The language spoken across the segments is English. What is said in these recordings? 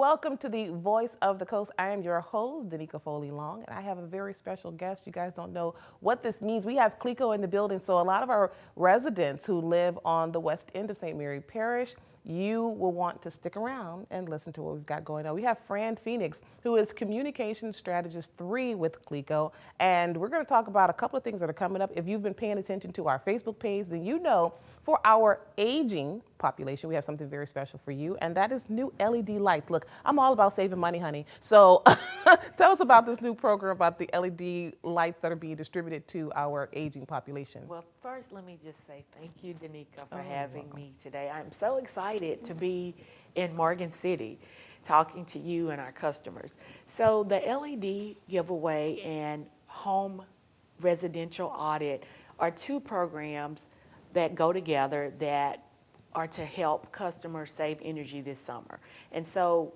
welcome to the Voice of the Coast. I am your host, Danica Foley Long, and I have a very special guest. You guys don't know what this means. We have Clico in the building, so a lot of our residents who live on the west end of St. Mary Parish, you will want to stick around and listen to what we've got going on. We have Fran Phoenix, who is Communication Strategist 3 with Clico, and we're going to talk about a couple of things that are coming up. If you've been paying attention to our Facebook page, then you know for our aging population, we have something very special for you, and that is new LED lights. Look, I'm all about saving money, honey. So tell us about this new program about the LED lights that are being distributed to our aging population. Well, first, let me just say thank you, Danica, for having me today. I'm so excited to be in Morgan City talking to you and our customers. So the LED giveaway and home residential audit are two programs that go together that are to help customers save energy this summer. And so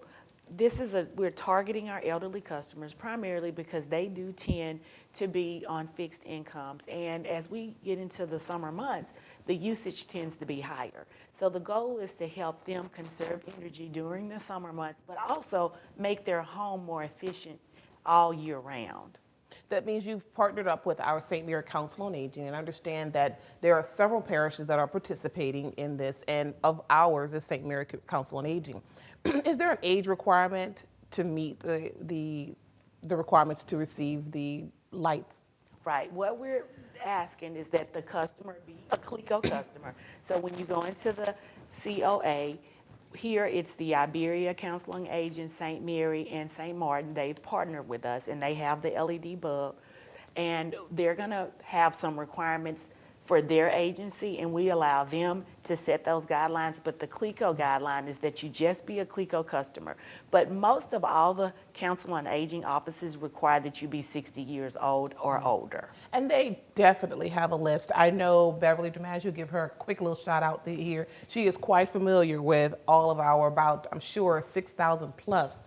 we're targeting our elderly customers primarily because they do tend to be on fixed incomes. And as we get into the summer months, the usage tends to be higher. So the goal is to help them conserve energy during the summer months, but also make their home more efficient all year round. That means you've partnered up with our St. Mary Council on Aging, and understand that there are several parishes that are participating in this, and of ours is St. Mary Council on Aging. Is there an age requirement to meet the requirements to receive the lights? Right. What we're asking is that the customer be a Clico customer. So when you go into the COA, here it's the Iberia Council on Aging, St. Mary, and St. Martin. They've partnered with us, and they have the LED bulb. And they're going to have some requirements for their agency, and we allow them to set those guidelines. But the Clico guideline is that you just be a Clico customer. But most of all the Council on Aging offices require that you be 60 years old or older. And they definitely have a list. I know Beverly DiMaggio, give her a quick little shout out here. She is quite familiar with all of our I'm sure, 6,000 plus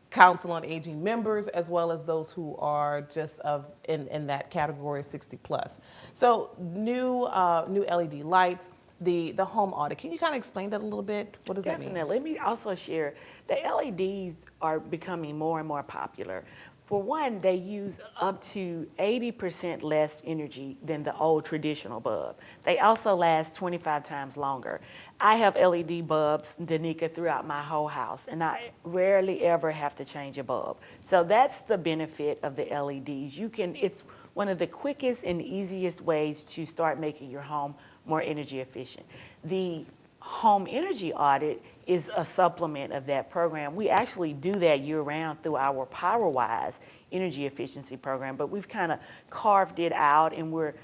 Council on Aging members, as well as those who are just in that category of 60 plus. So new LED lights, the home audit. Can you kind of explain that a little bit? What does that mean? Definitely. Let me also share the LEDs are becoming more and more popular. For one, they use up to 80% less energy than the old traditional bulb. They also last 25 times longer. I have LED bulbs, Danica, throughout my whole house, and I rarely ever have to change a bulb. So that's the benefit of the LEDs. It's one of the quickest and easiest ways to start making your home more energy efficient. The home energy audit is a supplement of that program. We actually do that year round through our PowerWise energy efficiency program, but we've kind of carved it out, and we're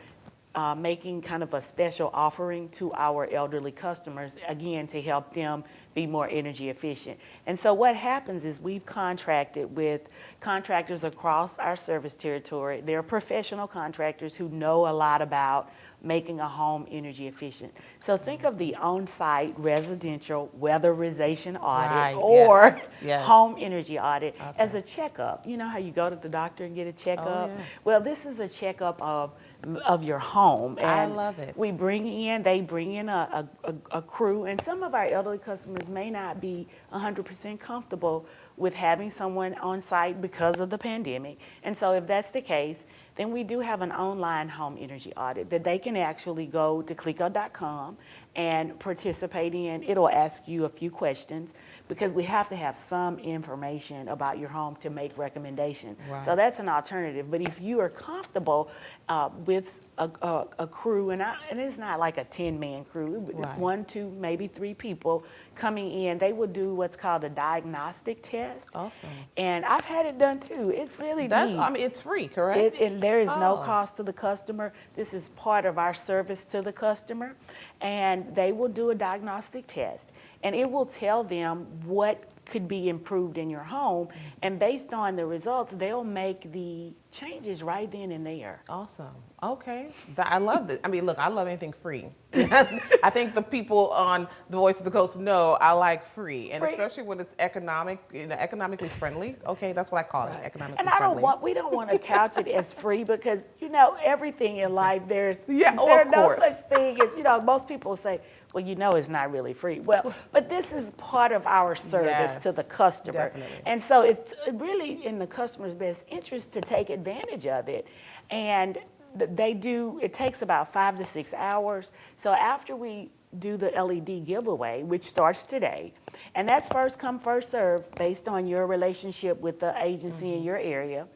making kind of a special offering to our elderly customers, again, to help them be more energy efficient. And so what happens is we've contracted with contractors across our service territory. They're professional contractors who know a lot about making a home energy efficient. So think of the on-site residential weatherization audit or home energy audit as a checkup. You know how you go to the doctor and get a checkup? Oh, yeah. Well, this is a checkup of your home. And I love it. they bring in a crew, and some of our elderly customers may not be 100% comfortable with having someone on site because of the pandemic. And so if that's the case, then we do have an online home energy audit that they can actually go to clico.com and participate in. It'll ask you a few questions because we have to have some information about your home to make recommendations. Right. So that's an alternative. But if you are comfortable with a crew, and it's not like a 10-man crew, Right. 1, 2, maybe 3 people coming in, they will do what's called a diagnostic test. Awesome. And I've had it done too. It's really neat. I mean, it's free, correct? There is no Oh. cost to the customer. This is part of our service to the customer. And they will do a diagnostic test. And it will tell them what could be improved in your home. And based on the results, they'll make the changes right then and there. Awesome. Okay. I love this. I mean, look, I love anything free. I think the people on the Voice of the Coast know I like free, and especially when it's economically friendly. Okay, that's what I call it, economically friendly. And we don't want to couch it as free because, everything in life, there's no course. such thing as, most people say, Well, you know it's not really free. Well, but this is part of our service to the Yes, customer. definitely. And so it's really in the customer's best interest to take advantage of it. And they do, it takes about 5 to 6 hours. So after we do the LED giveaway, which starts today, and that's first come, first serve based on your relationship with the agency in your area,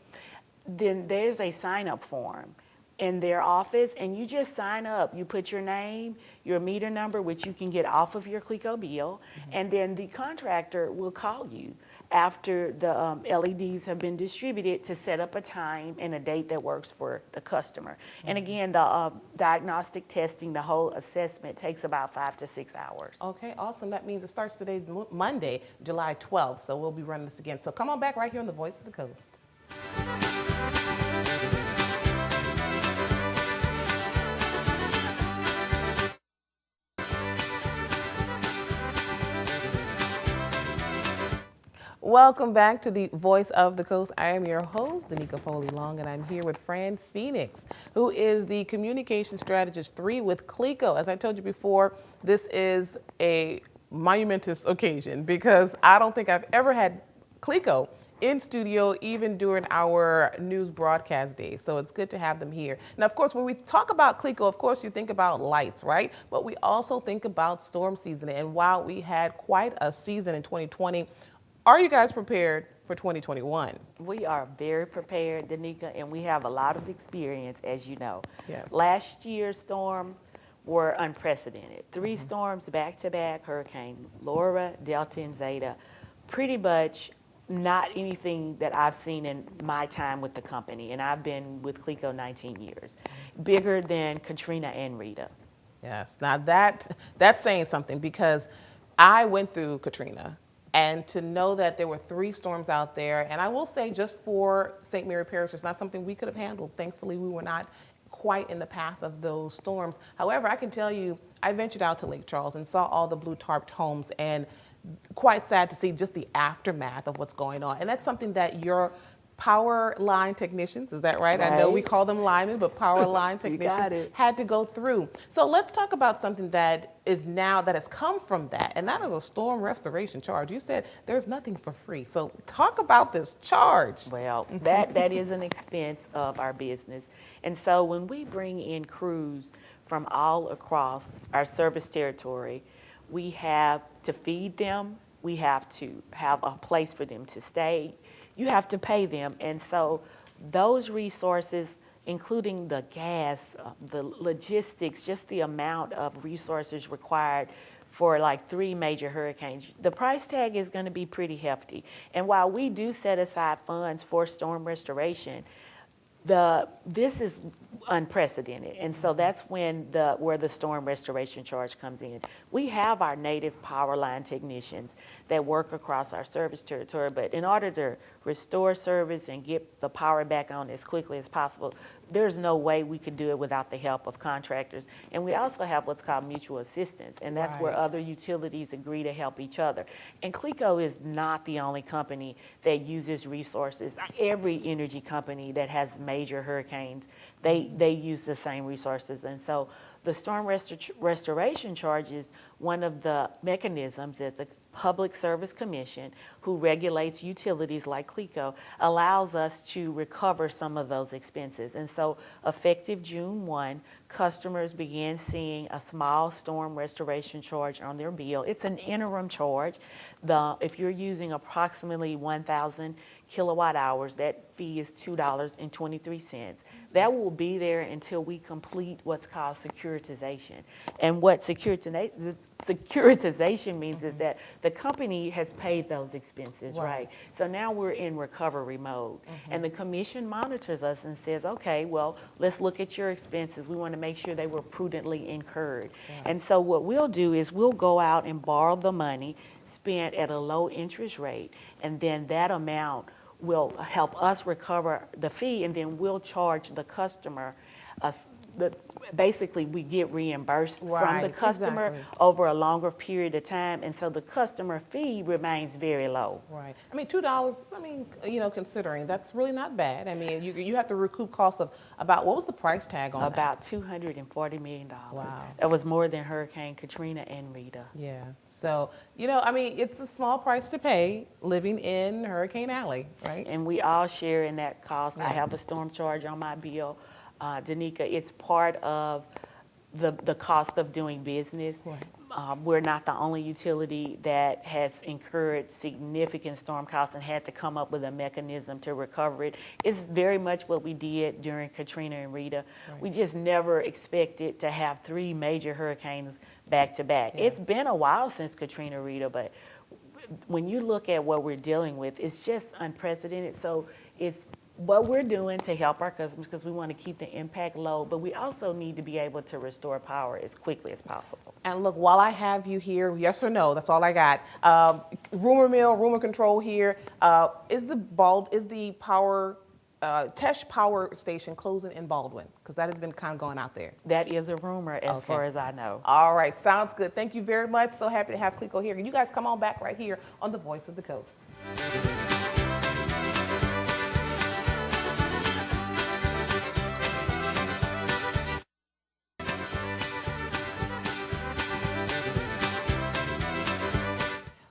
then there's a sign up form in their office, and you just sign up. You put your name, your meter number, which you can get off of your Clico bill, and then the contractor will call you after the LEDs have been distributed to set up a time and a date that works for the customer. And again, the diagnostic testing, the whole assessment takes about 5 to 6 hours. Okay, awesome. That means it starts today, Monday, July 12th. So we'll be running this again. So come on back right here on the Voice of the Coast. Welcome back to the Voice of the Coast. I am your host, Danica Foley Long, and I'm here with Fran Phoenix, who is the Communication Strategist 3 with Clico. As I told you before, this is a monumentous occasion because I don't think I've ever had Clico in studio, even during our news broadcast days. So it's good to have them here. Now, of course, when we talk about Clico, of course, you think about lights, right? But we also think about storm season. And while we had quite a season in 2020, are you guys prepared for 2021? We are very prepared, Danica, and we have a lot of experience, as you know. Yeah. Last year's storm were unprecedented. 3 storms back to back, Hurricane Laura, Delta, and Zeta. Pretty much not anything that I've seen in my time with the company, and I've been with Clico 19 years. Bigger than Katrina and Rita. Yes. Now that's saying something because I went through Katrina. And to know that there were 3 storms out there, and I will say just for St. Mary Parish, it's not something we could have handled. Thankfully, we were not quite in the path of those storms. However, I can tell you, I ventured out to Lake Charles and saw all the blue tarped homes, and quite sad to see just the aftermath of what's going on. And that's something that your power line technicians, is that right? I know we call them linemen, but power line technicians had to go through. So let's talk about something that has come from that, and that is a storm restoration charge. You said there's nothing for free. So talk about this charge. Well, that is an expense of our business. And so when we bring in crews from all across our service territory, we have to feed them, we have to have a place for them to stay, you have to pay them. And so those resources, including the gas, the logistics, just the amount of resources required for like 3 major hurricanes, the price tag is going to be pretty hefty. And while we do set aside funds for storm restoration, this is unprecedented, and so that's where the storm restoration charge comes in. We have our native power line technicians that work across our service territory, but in order to restore service and get the power back on as quickly as possible, there's no way we could do it without the help of contractors. And we also have what's called mutual assistance, and that's where other utilities agree to help each other. And Clico is not the only company that uses resources. Every energy company that has major hurricanes, they use the same resources. And so the storm restoration charge is one of the mechanisms that the Public Service Commission, who regulates utilities like Clico, allows us to recover some of those expenses. And so effective June 1, customers began seeing a small storm restoration charge on their bill. It's an interim charge. If you're using approximately 1,000 kilowatt hours, that fee is $2.23. That will be there until we complete what's called securitization. And what securitization means is that the company has paid those expenses, right? So now we're in recovery mode. And the commission monitors us and says, okay, well, let's look at your expenses. We want to make sure they were prudently incurred. And so what we'll do is we'll go out and borrow the money spent at a low interest rate, and then that amount will help us recover the fee, and then we'll charge the customer basically we get reimbursed from the Right, customer exactly. over a longer period of time, and so the customer fee remains very low. Right. I mean, $2. I mean, considering that's really not bad. I mean, you have to recoup costs of about what was the price tag on that? About $240 million. Wow. That was more than Hurricane Katrina and Rita. Yeah. So I mean, it's a small price to pay living in Hurricane Alley, right? And we all share in that cost. Yeah. I have a storm charge on my bill. Danica, it's part of the cost of doing business. Right. We're not the only utility that has incurred significant storm costs and had to come up with a mechanism to recover it. It's very much what we did during Katrina and Rita. Right. We just never expected to have 3 major hurricanes back to back. Yes. It's been a while since Katrina, Rita, but when you look at what we're dealing with, it's just unprecedented. So it's what we're doing to help our customers because we want to keep the impact low, but we also need to be able to restore power as quickly as possible. And look, while I have you here, yes or no, that's all I got. Rumor mill, rumor control here. Is the power, Tesh Power Station closing in Baldwin? Because that has been kind of going out there. That is a rumor as Okay. far as I know. All right, sounds good. Thank you very much. So happy to have Clico here. And you guys come on back right here on the Voice of the Coast.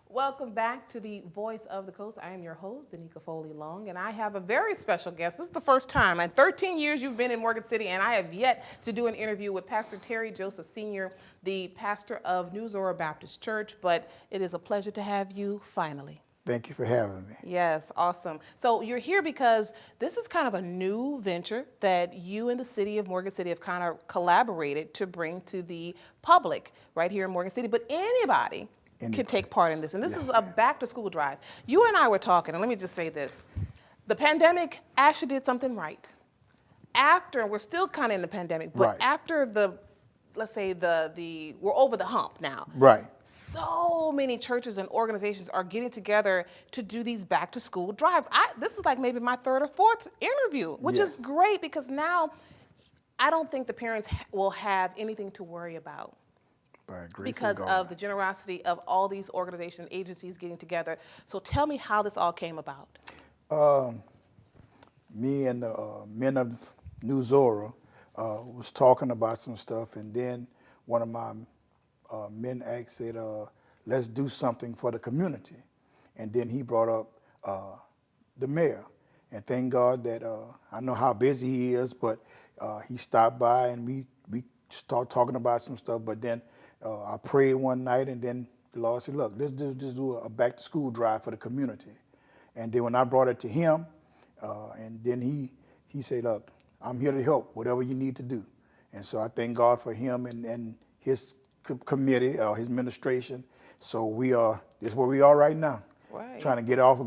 Welcome back to the Voice of the Coast. I am your host, Danica Foley Long, and I have a very special guest. This is the first time. In 13 years you've been in Morgan City, and I have yet to do an interview with Pastor Terry Joseph Sr., the pastor of New Zora Baptist Church, but it is a pleasure to have you finally. Thank you for having me. Yes, awesome. So you're here because this is kind of a new venture that you and the city of Morgan City have kind of collaborated to bring to the public right here in Morgan City, but anybody can take part in this. And this is a back to school drive. You and I were talking, and let me just say this. The pandemic actually did something right. After, we're still kind of in the pandemic, but Right. after let's say we're over the hump now. Right. So many churches and organizations are getting together to do these back to school drives. This is like maybe my 3rd or 4th interview, which is Yes. great because now I don't think the parents will have anything to worry about By grace because of of God. the generosity of all these organizations, agencies getting together. So tell me how this all came about. Me and the men of New Zora was talking about some stuff, and then one of my men asked, said, let's do something for the community. And then he brought up the mayor. And thank God that I know how busy he is, but he stopped by and we started talking about some stuff. But then I prayed one night, and then the Lord said, look, let's just do a back to school drive for the community. And then when I brought it to him, and then he said, look, I'm here to help, whatever you need to do. And so I thank God for him and his committee, his administration. So this is where we are right now, Right. trying to get off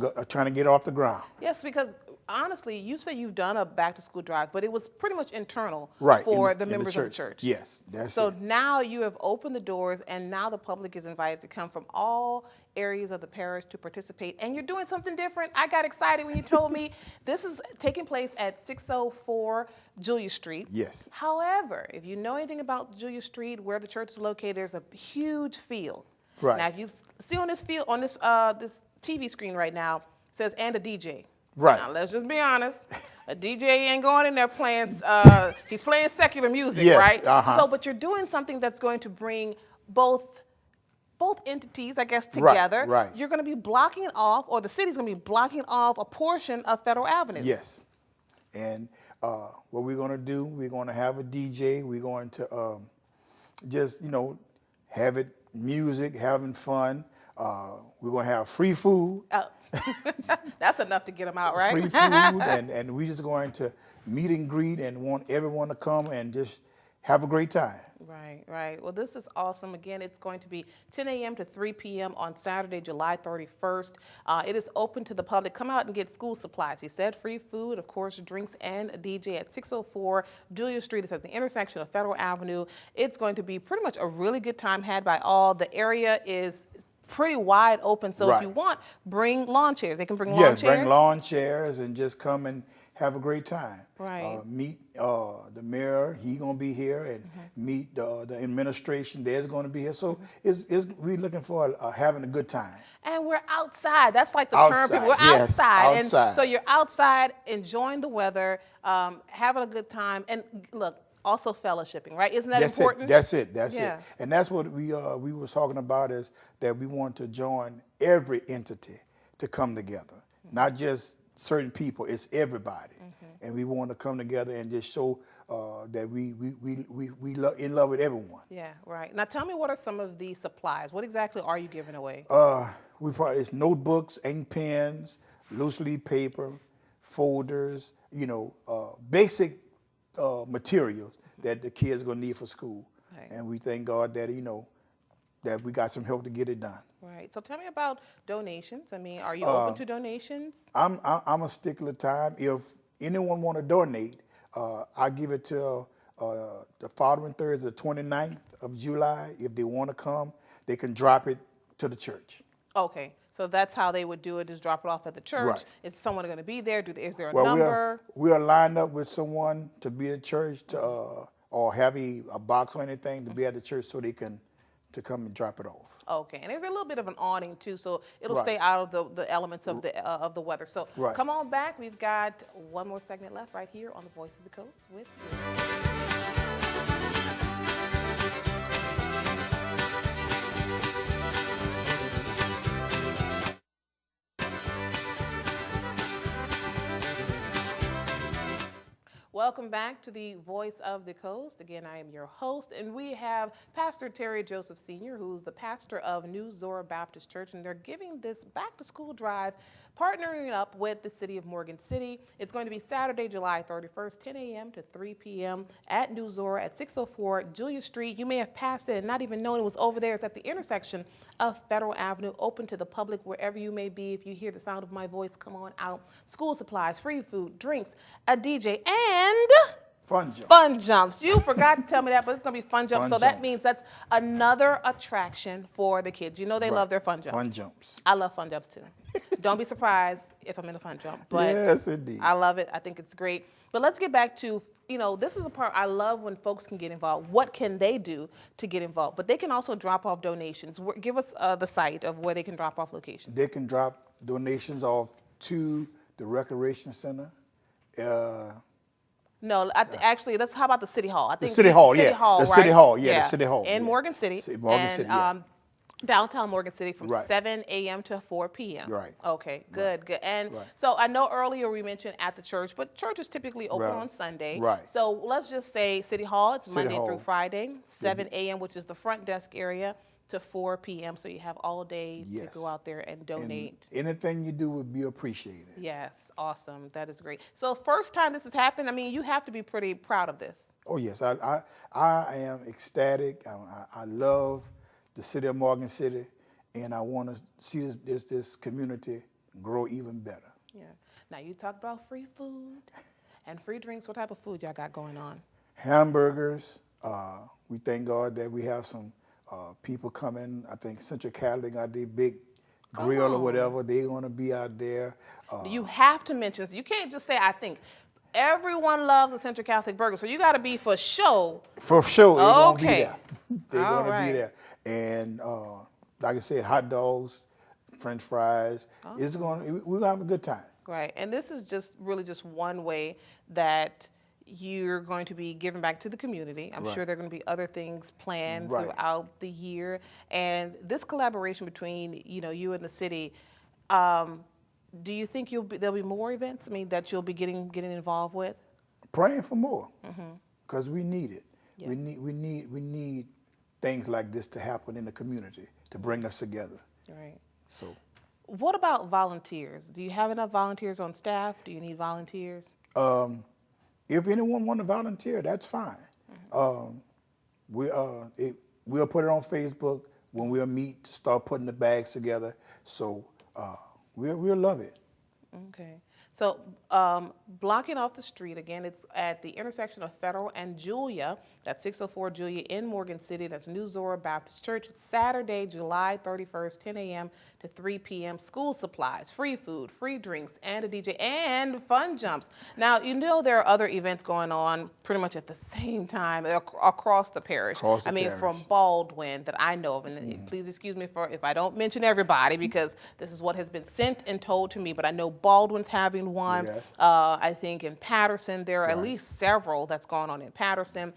the ground. Yes, because honestly, you say you've done a back to school drive, but it was pretty much internal Right, for in the the members of the church. Yes, that's So it. now you have opened the doors, and now the public is invited to come from all areas of the parish to participate. And you're doing something different. I got excited when you told me this is taking place at 604 Julia Street. Yes. However, if you know anything about Julia Street, where the church is located, there's a huge field. Right. Now, if you see on this field, on this this TV screen right now, it says and a DJ. Right. Now, let's just be honest. A DJ ain't going in there playing, he's playing secular music, Yes, right? uh-huh. So, but you're doing something that's going to bring both entities, I guess, Right, together. right. You're going to be blocking off, or the city's going to be blocking off a portion of Federal Avenue. Yes. And what we're going to do, we're going to have a DJ. We're going to just, have it music, having fun. We're going to have free food. Oh. That's enough to get them out, right? Free food, and we're just going to meet and greet and want everyone to come and just have a great time. Right, right. Well, this is awesome. Again, it's going to be 10 a.m. to 3 p.m. on Saturday, July 31st. It is open to the public. Come out and get school supplies. He said free food, of course, drinks, and a DJ at 604 Julia Street. It's at the intersection of Federal Avenue. It's going to be pretty much a really good time had by all. The area is pretty wide open, so Right. if you want, bring lawn chairs. They can bring lawn Yes, chairs. bring lawn chairs and just come and have a great time. Right. Meet the mayor, he gonna be here, and meet the administration, there's gonna be here. So we're looking for having a good time. And we're outside. That's like the term people. Outside, We're yes, outside. And outside. so you're outside enjoying the weather, having a good time, and look, also fellowshipping, right? Isn't that important? That's it. Yeah. And that's what we were talking about, is that we want to join every entity to come together, not just certain people. It's everybody, and we want to come together and just show that we in love with everyone. Yeah, right. Now tell me, what are some of the supplies? What exactly are you giving away? It's notebooks, ink pens, loose leaf paper, folders, basic materials that the kids are gonna need for school. Right. And we thank God that that we got some help to get it done. Right. So tell me about donations. I mean, are you open to donations? I'm a stickler time. If anyone want to donate, I give it to the following Thursday, the 29th of July. If they want to come, they can drop it to the church. Okay. So that's how they would do it, is drop it off at the church. Right. Is someone going to be there? Is there a Well, number? we are lined up with someone to be at church or have a box or anything to be at the church so they can to come and drop it off. Okay, and there's a little bit of an awning too, so it'll Right. stay out of the elements of the weather. So Right. come on back. We've got one more segment left right here on the Voice of the Coast with you. Welcome back to the Voice of the Coast. Again, I am your host, and we have Pastor Terry Joseph Sr., who's the pastor of New Zora Baptist Church, and they're giving this back-to-school drive, partnering up with the city of Morgan City. It's going to be Saturday, July 31st, 10 a.m. to 3 p.m. at New Zora at 604 Julia Street. You may have passed it and not even known it was over there. It's at the intersection of Federal Avenue, open to the public wherever you may be. If you hear the sound of my voice, come on out. School supplies, free food, drinks, a DJ, and Fun jump. fun jumps. You forgot to tell me that, but it's going to be fun jumps. Fun So that jumps. means that's another attraction for the kids. You know they Right. love their fun jumps. Fun jumps. I love fun jumps too. Don't be surprised if I'm in a fun jump. But Yes, indeed. I love it. I think it's great. But let's get back to, this is a part I love when folks can get involved. What can they do to get involved? But they can also drop off donations. Give us the site of where they can drop off locations. They can drop donations off to the Recreation Center. No, actually, how about the City Hall? I think City Hall, City yeah. Hall, The right? City Hall, yeah, the City Hall, In yeah. Morgan City. Morgan and, City, yeah. Downtown Morgan City from Right. 7 a.m. to 4 p.m. Right. Okay, good. And Right. so I know earlier we mentioned at the church, but church is typically open Right. on Sunday. Right. So let's just say City Hall, it's City Monday through Hall. Friday, 7 a.m., which is the front desk area, to 4 p.m. So you have all day to Yes. go out there and donate. And anything you do would be appreciated. Yes, awesome. That is great. So first time this has happened, I mean, you have to be pretty proud of this. Oh yes, I am ecstatic. I love the city of Morgan City, and I want to see this community grow even better. Yeah. Now you talked about free food and free drinks. What type of food y'all got going on? Hamburgers. We thank God that we have some people coming. I think Central Catholic got their big grill or whatever. They're going to be out there. You have to mention this. You can't just say, I think. Everyone loves a Central Catholic burger, so you got to be for sure. For sure, they're going to be Okay. there. They're All going to right. be there. And like I said, hot dogs, French fries. We're going to have a good time. Right. And this is just really just one way that you're going to be giving back to the community. I'm Right. sure there are going to be other things planned Right. throughout the year. And this collaboration between, you and the city, do you think there'll be more events? I mean, that you'll be getting involved with? Praying for more, because we need it. Yeah. We need things like this to happen in the community to bring us together. Right. So, What about volunteers? Do you have enough volunteers on staff? Do you need volunteers? if anyone want to volunteer, that's fine. We'll put it on Facebook when we'll meet to start putting the bags together. So we'll love it. Okay. So, blocking off the street, again, it's at the intersection of Federal and Julia. That's 604 Julia in Morgan City. That's New Zora Baptist Church. Saturday, July 31st, 10 a.m. to 3 p.m. School supplies, free food, free drinks, and a DJ, and fun jumps. Now, you know there are other events going on pretty much at the same time across the parish. Across the I mean, parish. from Baldwin that I know of. And please excuse me for if I don't mention everybody, because this is what has been sent and told to me. But I know Baldwin's having one. Yes. I think in Patterson, there are at Right. least several that's going on in Patterson.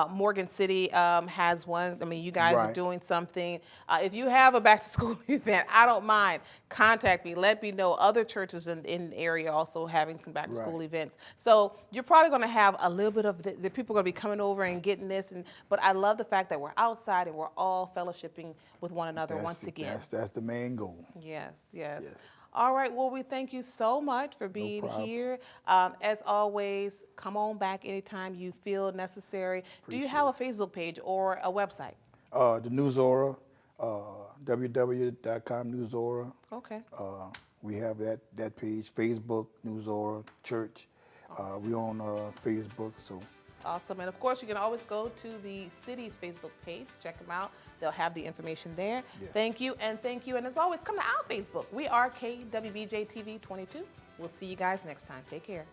Morgan City has one. I mean, you guys are Right. doing something. If you have a back to school event, I don't mind. Contact me. Let me know. Other churches in the area also having some back to school Right. events. So you're probably going to have a little bit of the people are going to be coming over and getting this. But I love the fact that we're outside and we're all fellowshipping with one another once again. That's the main goal. Yes, yes. Yes. All right. Well, we thank you so much for being problem. here. As always, come on back anytime you feel necessary. Do you have a Facebook page or a website? The New Zora, www.com New Zora. Okay. We have that page, Facebook, New Zora Church. We on Facebook, so Awesome. And of course, you can always go to the city's Facebook page. Check them out. They'll have the information there. Yes. Thank you. And thank you. And as always, come to our Facebook. We are KWBJ TV 22. We'll see you guys next time. Take care.